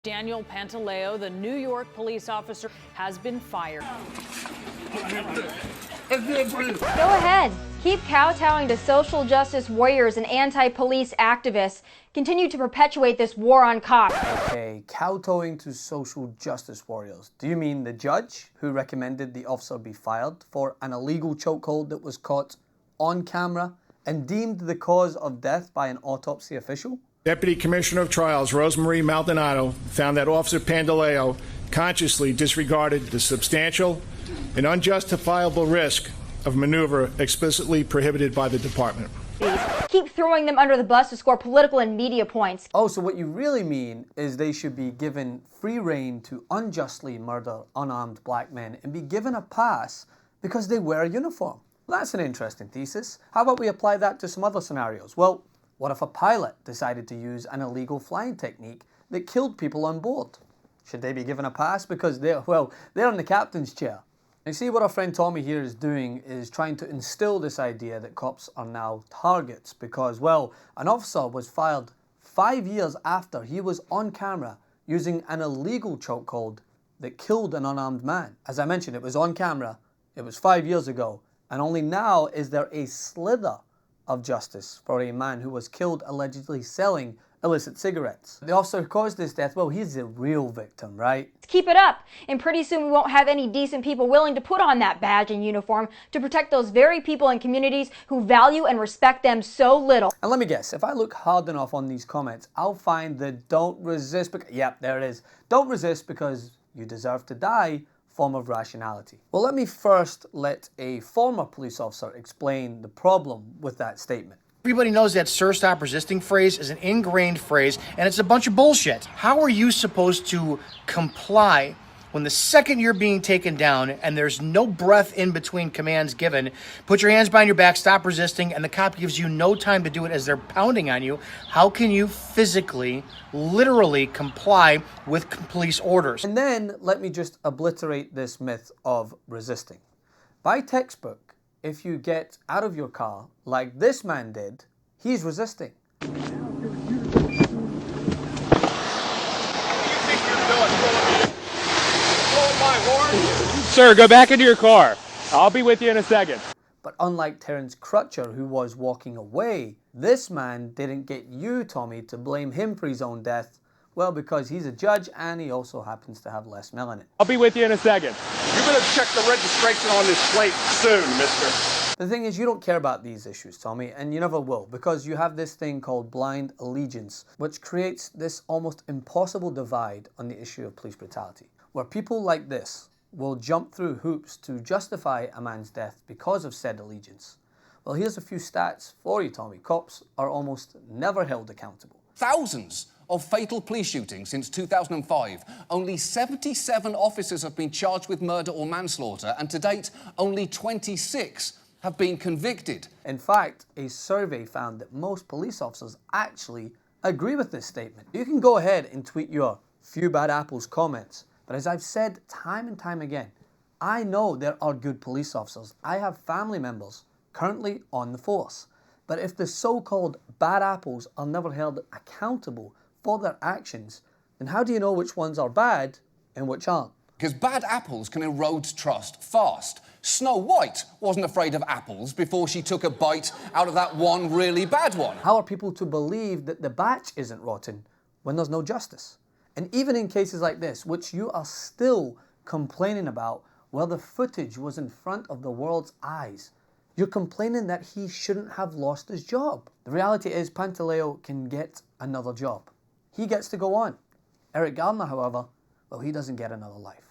Daniel Pantaleo, the New York police officer, has been fired. Go ahead. Keep kowtowing to social justice warriors and anti-police activists. Continue to perpetuate this war on cops. Okay, kowtowing to social justice warriors. Do you mean the judge who recommended the officer be fired for an illegal chokehold that was caught on camera and deemed the cause of death by an autopsy official? Deputy Commissioner of Trials Rosemarie Maldonado found that Officer Pantaleo consciously disregarded the substantial and unjustifiable risk of maneuver explicitly prohibited by the department. Keep throwing them under the bus to score political and media points. Oh, so what you really mean is they should be given free rein to unjustly murder unarmed black men and be given a pass because they wear a uniform. Well, that's an interesting thesis. How about we apply that to some other scenarios? Well, what if a pilot decided to use an illegal flying technique that killed people on board? Should they be given a pass because they're in the captain's chair? You see, what our friend Tommy here is doing is trying to instill this idea that cops are now targets because, well, an officer was fired 5 years after he was on camera using an illegal chokehold that killed an unarmed man. As I mentioned, it was on camera, it was 5 years ago, and only now is there a slither of justice for a man who was killed allegedly selling illicit cigarettes. The officer who caused this death, well, he's the real victim, right? Keep it up, and pretty soon we won't have any decent people willing to put on that badge and uniform to protect those very people and communities who value and respect them so little. And let me guess, if I look hard enough on these comments, I'll find the don't resist, yep, there it is. Don't resist because you deserve to die form of rationality. Well, let me first let a former police officer explain the problem with that statement. Everybody knows that "sir, stop resisting" phrase is an ingrained phrase, and it's a bunch of bullshit. How are you supposed to comply when the second you're being taken down and there's no breath in between commands given? Put your hands behind your back, stop resisting, and the cop gives you no time to do it as they're pounding on you. How can you physically, literally comply with police orders? And then let me just obliterate this myth of resisting. By textbook, if you get out of your car like this man did, he's resisting. Sir, go back into your car. I'll be with you in a second. But unlike Terence Crutcher, who was walking away, this man didn't get you, Tommy, to blame him for his own death. Well, because he's a judge and he also happens to have less melanin. I'll be with you in a second. You better check the registration on this plate soon, mister. The thing is, you don't care about these issues, Tommy, and you never will, because you have this thing called blind allegiance, which creates this almost impossible divide on the issue of police brutality, where people like this will jump through hoops to justify a man's death because of said allegiance. Well, here's a few stats for you, Tommy. Cops are almost never held accountable. Thousands of fatal police shootings since 2005. Only 77 officers have been charged with murder or manslaughter, and to date, only 26 have been convicted. In fact, a survey found that most police officers actually agree with this statement. You can go ahead and tweet your "few bad apples" comments, but as I've said time and time again, I know there are good police officers. I have family members currently on the force. But if the so-called bad apples are never held accountable for their actions, then how do you know which ones are bad and which aren't? Because bad apples can erode trust fast. Snow White wasn't afraid of apples before she took a bite out of that one really bad one. How are people to believe that the batch isn't rotten when there's no justice? And even in cases like this, which you are still complaining about, where the footage was in front of the world's eyes, you're complaining that he shouldn't have lost his job. The reality is Pantaleo can get another job. He gets to go on. Eric Garner, however, well, he doesn't get another life.